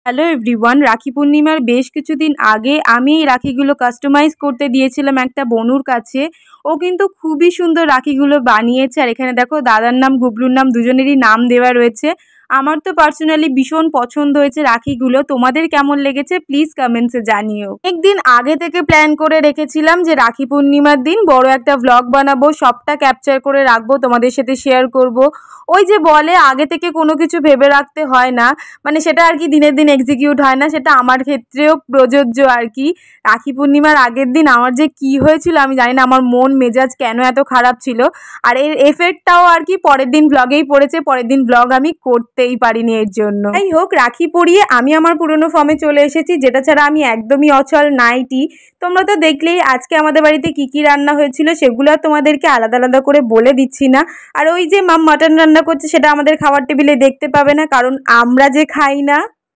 Hello everyone, রাখি পূর্ণিমার বেশ কিছুদিন আগে আমি এই রাখিগুলো কাস্টমাইজ করতে দিয়েছিলাম একটা বনুর কাছে। ও কিন্তু খুবই সুন্দর রাখিগুলো বানিয়েছে। আর এখানে দেখো দাদার নাম গুবলুর নাম দুজনেরই নাম দেওয়া রয়েছে। আমার তো পার্সোনালি ভীষণ পছন্দ হয়েছে রাখিগুলো। তোমাদের কেমন লেগেছে প্লিজ কমেন্টসে জানিও। একদিন আগে থেকে প্ল্যান করে রেখেছিলাম যে রাখি পূর্ণিমার দিন বড় একটা ভ্লগ বানাবো, সবটা ক্যাপচার করে রাখবো, তোমাদের সাথে শেয়ার করব। ওই যে বলে আগে থেকে কোনো কিছু ভেবে রাখতে হয় না, মানে সেটা আর কি দিনের দিন এক্সিকিউট হয় না, সেটা আমার ক্ষেত্রেও প্রযোজ্য আর কি। রাখি পূর্ণিমার আগের দিন আমার যে কি হয়েছিল আমি জানি না, আমার মন মেজাজ কেন এত খারাপ ছিল। আর এর এফেক্টটাও আর কি পরের দিন ব্লগেই পড়েছে। পরের দিন ব্লগ আমি করতেই পারিনি এর জন্য। যাই হোক, রাখি পরিয়ে আমি আমার পুরনো ফর্মে চলে এসেছি, যেটা ছাড়া আমি একদমই অচল, নাইটি। তোমরা তো দেখলেই আজকে আমাদের বাড়িতে কি কি রান্না হয়েছিল, সেগুলো তোমাদেরকে আলাদা আলাদা করে বলে দিচ্ছি না। আর ওই যে মাম মাটন রান্না করছে সেটা আমাদের খাবার টেবিলে দেখতে পাবে না, কারণ আমরা যে খাই না।